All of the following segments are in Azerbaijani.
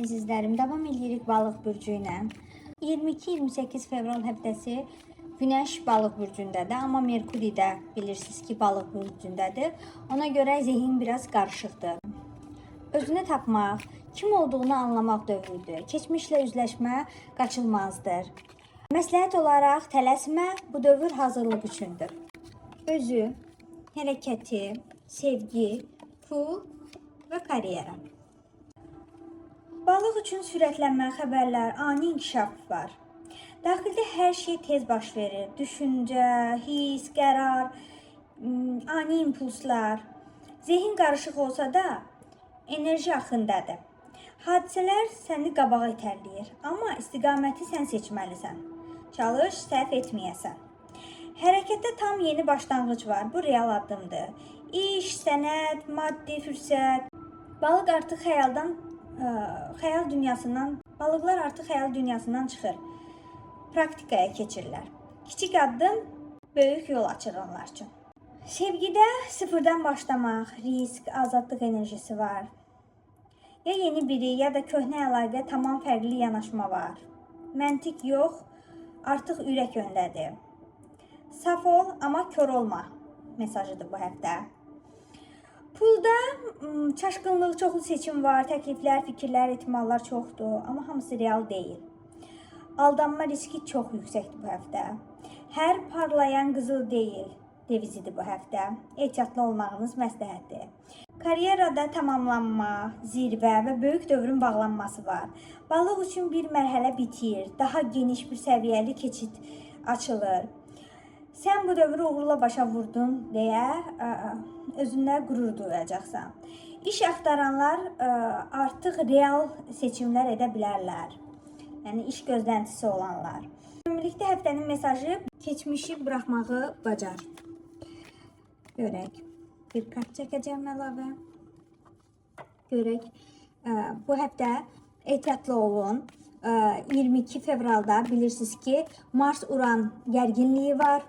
əzizlərim, davam edirik balıq bürcü ilə. 22-28 fevral həftəsi Günəş balıq bürcündədir, amma Merkuri də bilirsiniz ki, balıq bürcündədir. Ona görə zehin biraz qarışıqdır. Özünü tapmaq, kim olduğunu anlamaq dövrüdür. Keçmişlə üzləşmə qaçılmazdır. Məsləhət olaraq tələsmə, bu dövr hazırlıq üçündür. Özü, hərəkəti, sevgi, pul və karyera. Balıq üçün sürətlənmə, xəbərlər, ani inkişaf var. Daxildə hər şey tez baş verir. Düşüncə, his, qərar, ani impulslar. Zehin qarışıq olsa da enerji axındadır. Hadisələr səni qabağa itələyir, amma istiqaməti sən seçməlisən. Çalış, səhv etməyəsən. Hərəkətdə tam yeni başlanğıc var. Bu real addımdır. İş, sənət, maddi fürsət. Balıqlar artıq xəyal dünyasından çıxır. Praktikaya keçirlər. Kiçik addım böyük yol açır onlar üçün. Sevgidə sıfırdan başlamaq, risk, azadlıq enerjisi var. Ya yeni biri, ya da köhnə əlaqə tamam fərqli yanaşma var. Məntiq yox, artıq ürək öndədir. Saf ol, amma kör olma mesajıdır bu həftə. Pulda çaşqınlıq, çoxlu seçim var, təkliflər, fikirlər, ehtimallar çoxdur, amma hamısı real deyil. Aldanma riski çox yüksəkdir bu həftə. Hər parlayan qızıl deyil devizidir bu həftə. Ehtiyatlı olmağınız məsləhətdir. Karyerada tamamlanma, zirvə və böyük dövrün bağlanması var. Balıq üçün bir mərhələ bitir, daha geniş bir səviyyəli keçid açılır. Sən bu dövrü uğurla başa vurdun deyə özünlə qürur duyacaqsan. İş axtaranlar artıq real seçimlər edə bilərlər. Yəni iş gözləntisi olanlar. Ümumilikdə həftənin mesajı keçmişi buraxmağı bacar. Görək. Bir kart çəkəcəm əlavə. Görək. Bu həftə ehtiyatlı olun. 22 fevralda bilirsiniz ki, Mars-Uran gərginliyi var.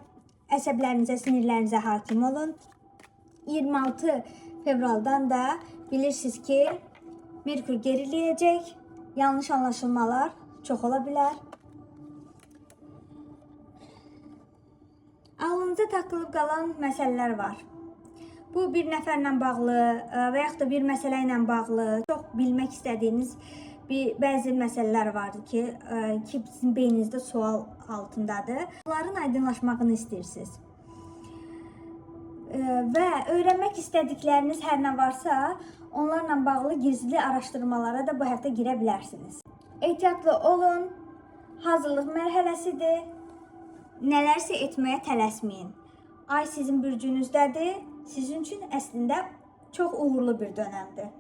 Əsəblərinizə, sinirlərinizə hakim olun. 26 fevraldan da bilirsiniz ki, Merkur geriləyəcək. Yanlış anlaşılmalar çox ola bilər. Ağlınıza takılıb qalan məsələlər var. Bu bir nəfərlə bağlı və yaxud da bir məsələ ilə bağlı çox bilmək istədiyiniz bəzi məsələlər vardır ki, sizin beyninizdə sual altındadır. Bunların aydınlaşmağını istəyirsiniz. Və öyrənmək istədikləriniz hər nə varsa, onlarla bağlı gizli araşdırmalara da bu həftə girə bilərsiniz. Ehtiyatlı olun, hazırlıq mərhələsidir, nələrsə etməyə tələsməyin. Ay sizin bürcünüzdədir, sizin üçün əslində çox uğurlu bir dönəmdir.